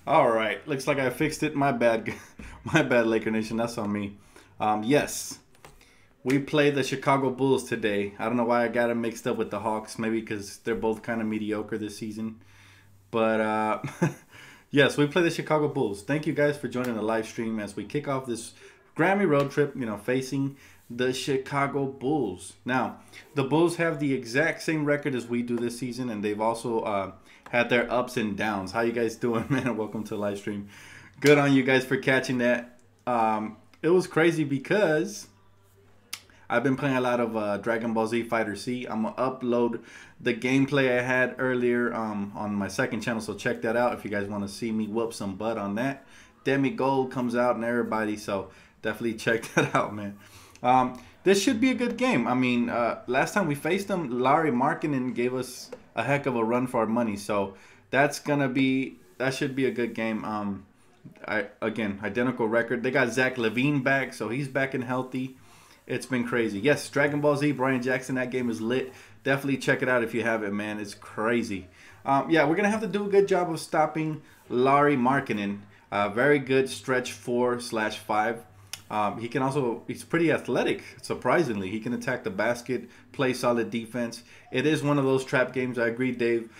All right, looks like I fixed it. My bad, my bad, Laker Nation. That's on me. Yes, we play the Chicago Bulls today. I don't know why I got them mixed up with the Hawks. Maybe because they're both kind of mediocre this season. But yes, we play the Chicago Bulls. Thank you guys for joining the live stream as we kick off this Grammy road trip. Facing the Chicago Bulls. Now, the Bulls have the exact same record as we do this season, and they've also had their ups and downs. How you guys doing, man? Welcome to the live stream. Good on you guys for catching that. It was crazy because I've been playing a lot of Dragon Ball Z Fighter C. I'm going to upload the gameplay I had earlier on my second channel, so check that out if you guys want to see me whoop some butt on that. Demi Gold comes out and everybody, so definitely check that out, man. This should be a good game. I mean, last time we faced them, Larry Markkinen gave us a heck of a run for our money, so that should be a good game. Again, identical record. They got Zach LaVine back, so he's back and healthy. It's been crazy. Yes, Dragon Ball Z, Brian Jackson, that game is lit. Definitely check it out if you haven't, man. It's crazy. Yeah, we're going to have to do a good job of stopping Larry Markkinen. Very good stretch 4/5. He's pretty athletic, surprisingly. He can attack the basket, play solid defense. It is one of those trap games. I agree, Dave.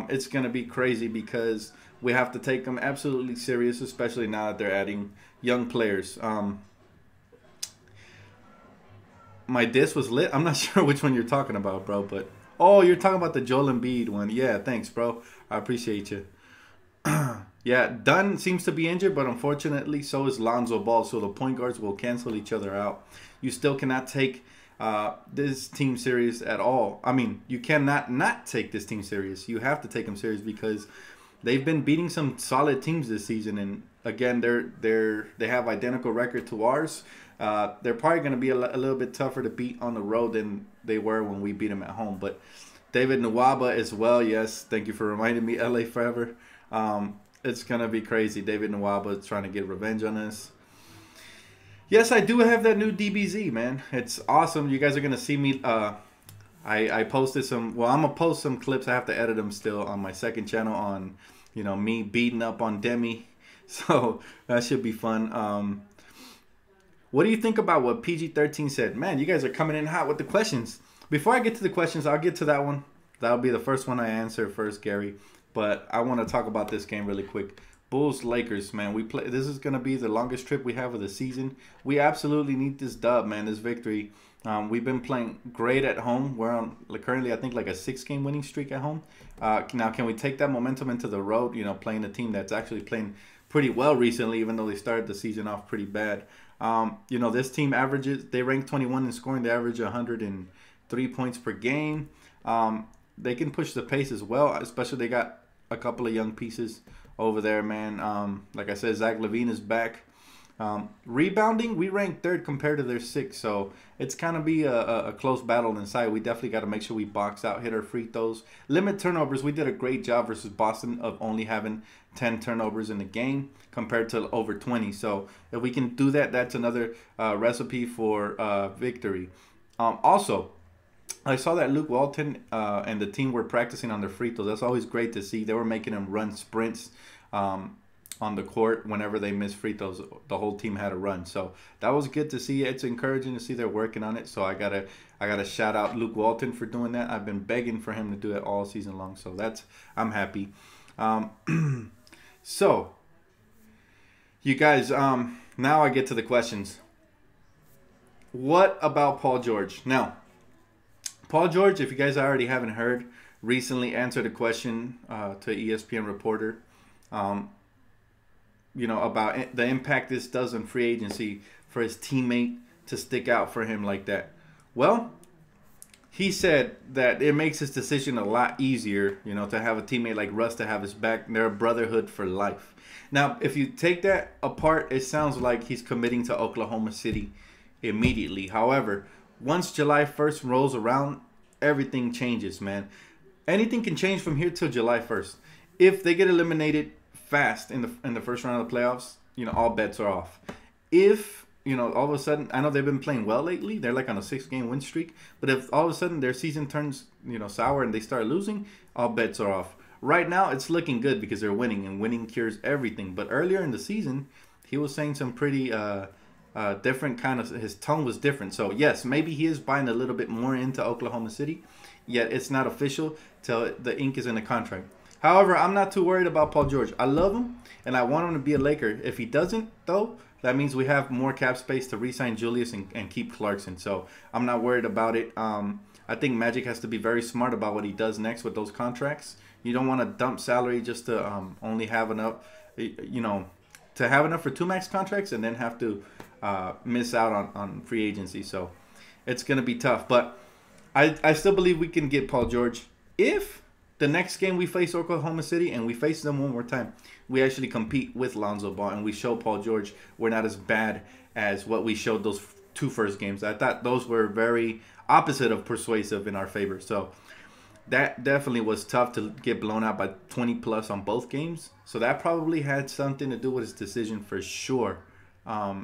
It's going to be crazy because we have to take them absolutely serious, especially now that they're adding young players. My diss was lit. I'm not sure which one you're talking about, bro. But oh, you're talking about the Joel Embiid one. Yeah, thanks, bro. I appreciate you. Yeah, Dunn seems to be injured, but unfortunately, so is Lonzo Ball. So the point guards will cancel each other out. You still cannot take this team serious at all. I mean, you cannot not take this team serious. You have to take them serious because they've been beating some solid teams this season, and again, they have identical record to ours. They're probably going to be a little bit tougher to beat on the road than they were when we beat them at home. But David Nwaba as well. Yes, thank you for reminding me. LA forever. It's going to be crazy. David Nwaba is trying to get revenge on us. Yes, I do have that new DBZ, man. It's awesome. You guys are going to see me. I posted some. Well, I'm going to post some clips. I have to edit them still on my second channel on, me beating up on Demi. So that should be fun. What do you think about what PG-13 said? Man, you guys are coming in hot with the questions. Before I get to the questions, I'll get to that one. That'll be the first one I answer first, Gary. But I want to talk about this game really quick. Bulls Lakers, man. This is gonna be the longest trip we have of the season. We absolutely need this dub, man. This victory. We've been playing great at home. We're on currently, I think, like a 6-game winning streak at home. Now, can we take that momentum into the road? Playing a team that's actually playing pretty well recently, even though they started the season off pretty bad. This team they rank 21 in scoring. They average 103 points per game. They can push the pace as well, especially they got a couple of young pieces over there, man. Like I said, Zach LaVine is back. Rebounding, we rank 3rd compared to their 6th, so it's kind of be a close battle inside. We definitely got to make sure we box out, hit our free throws, limit turnovers. We did a great job versus Boston of only having 10 turnovers in the game compared to over 20. So if we can do that, that's another recipe for victory. Also, I saw that Luke Walton and the team were practicing on their free throws. That's always great to see. They were making them run sprints on the court whenever they missed free throws. The whole team had a run, so that was good to see. It's encouraging to see they're working on it. So I gotta shout out Luke Walton for doing that. I've been begging for him to do it all season long, so I'm happy. So you guys, now I get to the questions. What about Paul George? Now, Paul George, if you guys already haven't heard, recently answered a question to ESPN reporter, about the impact this does on free agency for his teammate to stick out for him like that. Well, he said that it makes his decision a lot easier, to have a teammate like Russ to have his back. They're a brotherhood for life. Now, if you take that apart, it sounds like he's committing to Oklahoma City immediately. However, once July 1st rolls around, everything changes, man. Anything can change from here till July 1st. If they get eliminated fast in the first round of the playoffs, all bets are off. If, all of a sudden, I know they've been playing well lately. They're like on a 6-game win streak. But if all of a sudden their season turns, sour and they start losing, all bets are off. Right now, it's looking good because they're winning, and winning cures everything. But earlier in the season, he was saying some pretty different kind of. His tone was different. So yes, maybe he is buying a little bit more into Oklahoma City. Yet it's not official till the ink is in the contract. However, I'm not too worried about Paul George. I love him, and I want him to be a Laker. If he doesn't, though, that means we have more cap space to re-sign Julius and keep Clarkson. So I'm not worried about it. I think Magic has to be very smart about what he does next with those contracts. You don't want to dump salary just to only have enough, to have enough for 2 max contracts and then have to miss out on free agency. So it's going to be tough. But I still believe we can get Paul George if the next game we face Oklahoma City and we face them one more time, we actually compete with Lonzo Ball and we show Paul George we're not as bad as what we showed those 2 first games. I thought those were very opposite of persuasive in our favor. So that definitely was tough to get blown out by 20 plus on both games. So that probably had something to do with his decision for sure. But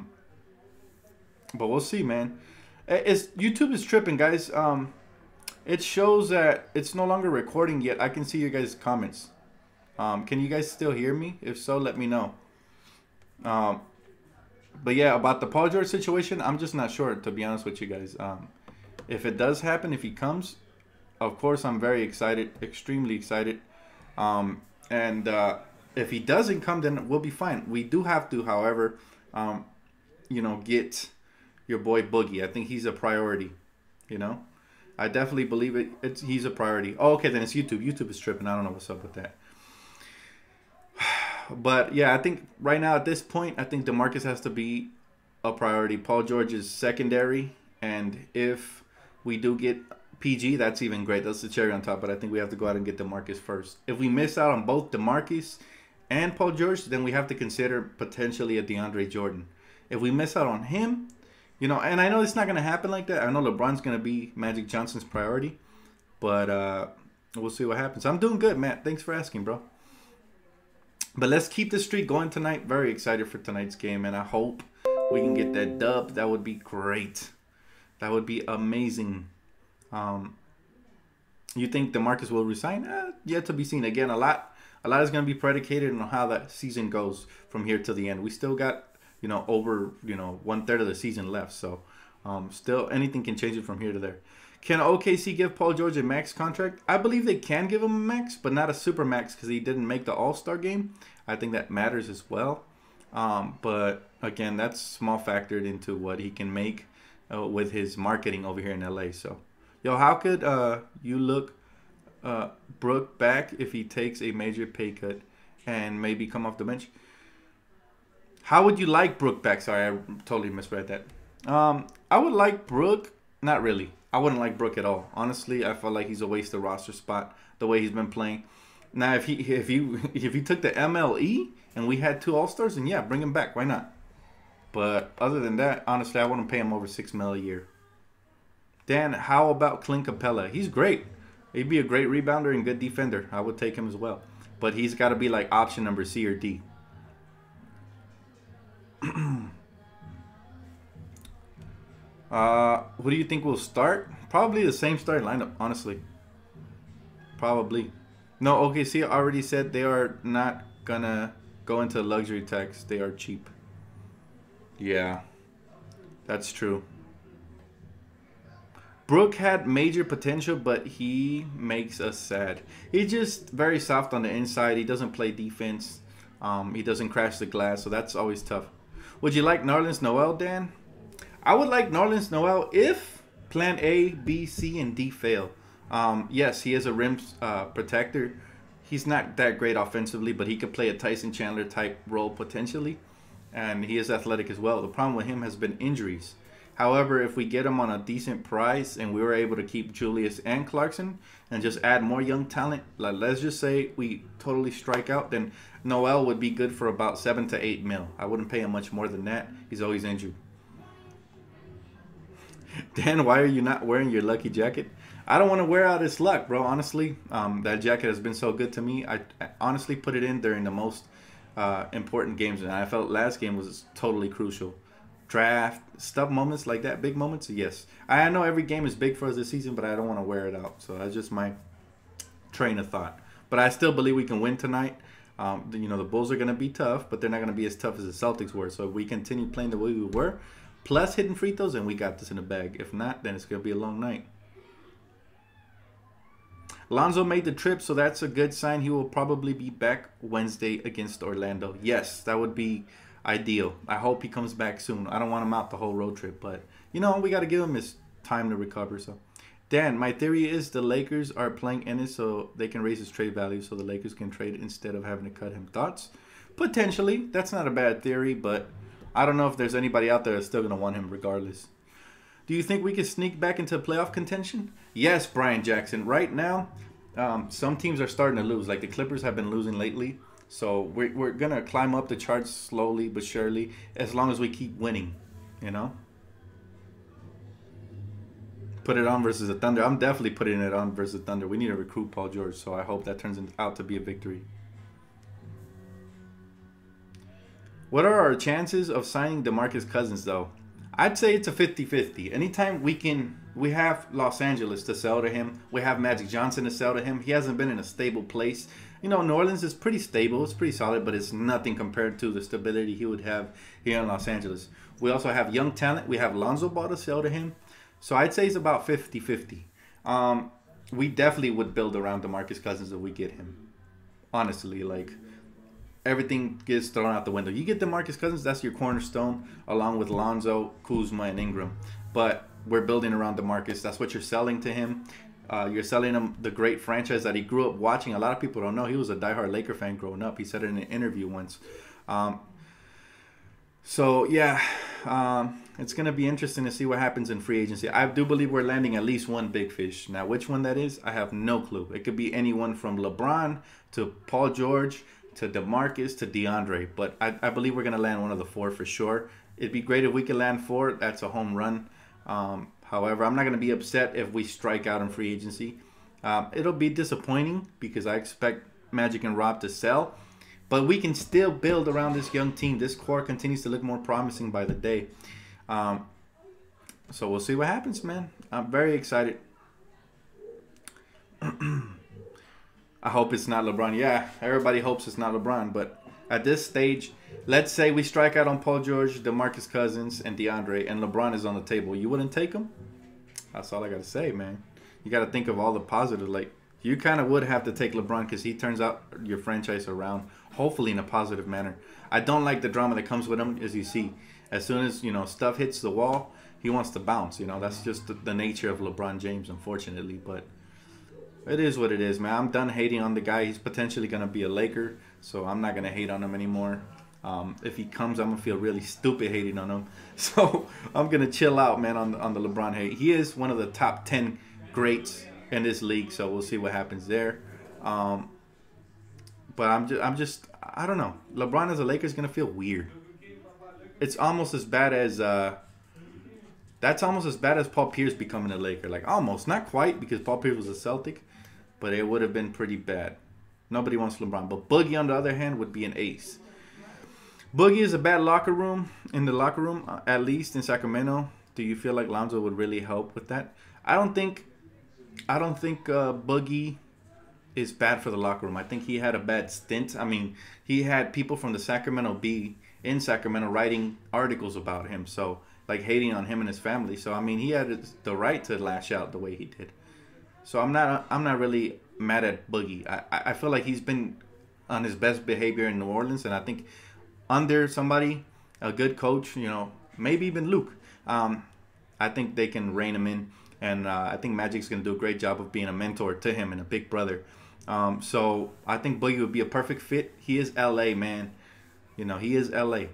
we'll see, man. YouTube is tripping, guys. It shows that it's no longer recording yet. I can see your guys' comments. Can you guys still hear me? If so, let me know. But yeah, about the Paul George situation, I'm just not sure, to be honest with you guys. If it does happen, if he comes, of course, I'm very excited, extremely excited. And if he doesn't come, then we'll be fine. We do have to, however, get your boy Boogie. I think he's a priority, I definitely believe he's a priority. Oh, okay, then it's YouTube. YouTube is tripping. I don't know what's up with that. But, yeah, I think right now at this point, I think DeMarcus has to be a priority. Paul George is secondary. And if we do get PG, that's even great. That's the cherry on top. But I think we have to go out and get DeMarcus first. If we miss out on both DeMarcus and Paul George, then we have to consider potentially a DeAndre Jordan. If we miss out on him, and I know it's not going to happen like that. I know LeBron's going to be Magic Johnson's priority. But we'll see what happens. I'm doing good, Matt. Thanks for asking, bro. But let's keep the streak going tonight. Very excited for tonight's game. And I hope we can get that dub. That would be great. That would be amazing. You think DeMarcus will resign? Yet to be seen. Again, a lot is going to be predicated on how that season goes from here to the end. We still got over 1/3 of the season left. So still anything can change it from here to there. Can OKC give Paul George a max contract? I believe they can give him a max, but not a super max because he didn't make the All-Star game. I think that matters as well. But again, that's small factored into what he can make with his marketing over here in LA. So, how could you look Brook back if he takes a major pay cut and maybe come off the bench? How would you like Brook back? Sorry, I totally misread that. I would like Brook. Not really. I wouldn't like Brook at all. Honestly, I feel like he's a waste of roster spot the way he's been playing. Now, if he took the MLE and we had 2 All-Stars, then yeah, bring him back. Why not? But other than that, honestly, I wouldn't pay him over $6 million a year. Dan, how about Clint Capella? He's great. He'd be a great rebounder and good defender. I would take him as well. But he's got to be like option number C or D. Who do you think will start? Probably the same starting lineup, honestly. Probably. No, OKC already said they are not gonna go into luxury tax. They are cheap. Yeah, that's true. Brook had major potential, but he makes us sad. He's just very soft on the inside. He doesn't play defense. He doesn't crash the glass, so that's always tough. Would you like Nerlens Noel, Dan? I would like Nerlens Noel if plan A, B, C, and D fail. Yes, he is a rim protector. He's not that great offensively, but he could play a Tyson Chandler type role potentially. And he is athletic as well. The problem with him has been injuries. However, if we get him on a decent price and we were able to keep Julius and Clarkson and just add more young talent, like let's just say we totally strike out, then Noel would be good for about 7 to 8 mil. I wouldn't pay him much more than that. He's always injured. Dan, why are you not wearing your lucky jacket? I don't want to wear out his luck, bro. Honestly, that jacket has been so good to me. I honestly put it in during the most important games, and I felt last game was totally crucial. Draft, stuff, moments like that, big moments, yes. I know every game is big for us this season, but I don't want to wear it out. So that's just my train of thought. But I still believe we can win tonight. You know, the Bulls are going to be tough, but they're not going to be as tough as the Celtics were. So if we continue playing the way we were, plus hitting free throws, and we got this in the bag. If not, then it's going to be a long night. Lonzo made the trip, so that's a good sign. He will probably be back Wednesday against Orlando. Yes, that would be ideal. I hope he comes back soon. I don't want him out the whole road trip, but, you know, we got to give him his time to recover. So, Dan, my theory is the Lakers are playing Ennis so they can raise his trade value so the Lakers can trade instead of having to cut him. Thoughts? Potentially. That's not a bad theory, but I don't know if there's anybody out there that's still going to want him regardless. Do you think we can sneak back into playoff contention? Yes, Brian Jackson. Right now, some teams are starting to lose. Like the Clippers have been losing lately. So we're going to climb up the charts slowly but surely as long as we keep winning, you know? Put it on versus the Thunder. I'm definitely putting it on versus the Thunder. We need to recruit Paul George, so I hope that turns out to be a victory. What are our chances of signing DeMarcus Cousins, though? I'd say it's a 50-50. Anytime we have Los Angeles to sell to him. We have Magic Johnson to sell to him. He hasn't been in a stable place. You know, New Orleans is pretty stable. It's pretty solid, but it's nothing compared to the stability he would have here in Los Angeles. We also have young talent. We have Lonzo Ball to sell to him. So I'd say it's about 50-50. We definitely would build around DeMarcus Cousins if we get him. Honestly, like, everything gets thrown out the window. You get DeMarcus Cousins, that's your cornerstone, along with Lonzo, Kuzma, and Ingram. But we're building around DeMarcus. That's what you're selling to him. You're selling him the great franchise that he grew up watching. A lot of people don't know. He was a diehard Laker fan growing up. He said it in an interview once. So, yeah, it's going to be interesting to see what happens in free agency. I do believe we're landing at least one big fish. Now, which one that is, I have no clue. It could be anyone from LeBron to Paul George to DeMarcus to DeAndre. But I believe we're going to land one of the four for sure. It'd be great if we could land four. That's a home run. However, I'm not going to be upset if we strike out in free agency. It'll be disappointing because I expect Magic and Rob to sell. But we can still build around this young team. This core continues to look more promising by the day. So we'll see what happens, man. I'm very excited. I hope it's not LeBron. Yeah, everybody hopes it's not LeBron. But at this stage, let's say we strike out on Paul George, DeMarcus Cousins, and DeAndre, and LeBron is on the table. You wouldn't take him? That's all I got to say, man. You got to think of all the positive. Like, you kind of would have to take LeBron because he turns out your franchise around, hopefully in a positive manner. I don't like the drama that comes with him, as you see. As soon as, you know, stuff hits the wall, he wants to bounce. You know, that's just the nature of LeBron James, unfortunately. But it is what it is, man. I'm done hating on the guy. He's potentially going to be a Laker, so I'm not going to hate on him anymore. If he comes, I'm going to feel really stupid hating on him. So I'm going to chill out, man, on the LeBron hate. He is one of the top 10 greats in this league, so we'll see what happens there. But I'm just I don't know. LeBron as a Laker is going to feel weird. It's almost as bad as that's almost as bad as Paul Pierce becoming a Laker. Like, almost, not quite, because Paul Pierce was a Celtic, but it would have been pretty bad. Nobody wants LeBron. But Boogie, on the other hand, would be an ace. Boogie is a bad locker room, at least in Sacramento. Do you feel like Lonzo would really help with that? I don't think Boogie is bad for the locker room. I think he had a bad stint. I mean, he had people from the Sacramento Bee in Sacramento writing articles about him, so like hating on him and his family. So I mean, he had the right to lash out the way he did. So I'm not really mad at Boogie. I feel like he's been on his best behavior in New Orleans, and I think under somebody, a good coach, you know, maybe even Luke, I think they can rein him in. And I think Magic's going to do a great job of being a mentor to him and a big brother. So I think Boogie would be a perfect fit. He is L.A., man. You know, he is L.A.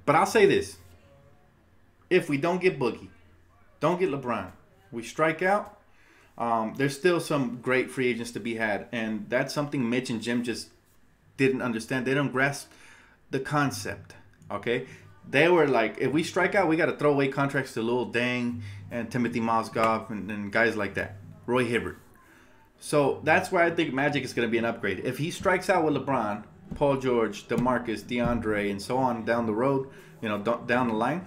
But I'll say this. If we don't get Boogie, don't get LeBron, we strike out, there's still some great free agents to be had. And that's something Mitch and Jim just didn't understand. They don't grasp the concept, okay? They were like, if we strike out, we got to throw away contracts to Lil Dang and Timothy Mozgov and guys like that. Roy Hibbert. So that's why I think Magic is going to be an upgrade. If he strikes out with LeBron, Paul George, DeMarcus, DeAndre, and so on down the road, you know, down the line,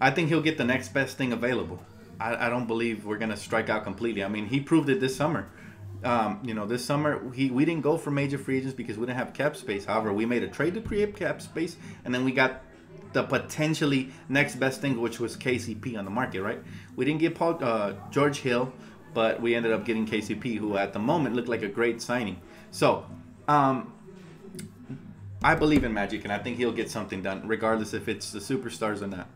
I think he'll get the next best thing available. I don't believe we're gonna strike out completely. I mean, he proved it this summer. This summer we didn't go for major free agents because we didn't have cap space. However, we made a trade to create cap space, and then we got the potentially next best thing, which was KCP on the market, right? We didn't get George Hill, but we ended up getting KCP, who at the moment looked like a great signing. So, I believe in Magic, and I think he'll get something done, regardless if it's the superstars or not.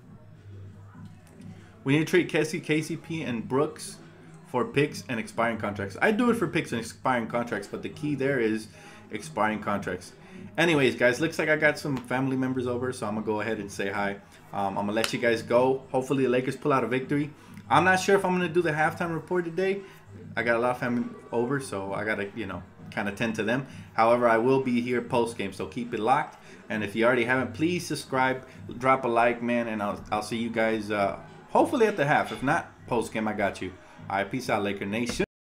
We need to trade KCP and Brooks for picks and expiring contracts. I do it for picks and expiring contracts, but the key there is expiring contracts. Anyways, guys, looks like I got some family members over, so I'm going to go ahead and say hi. I'm going to let you guys go. Hopefully the Lakers pull out a victory. I'm not sure if I'm going to do the halftime report today. I got a lot of family over, so I got to, kind of tend to them. However, I will be here post-game, so keep it locked. And if you already haven't, please subscribe, drop a like, man, and I'll see you guys hopefully at the half. If not, post-game, I got you. All right, peace out, Laker Nation.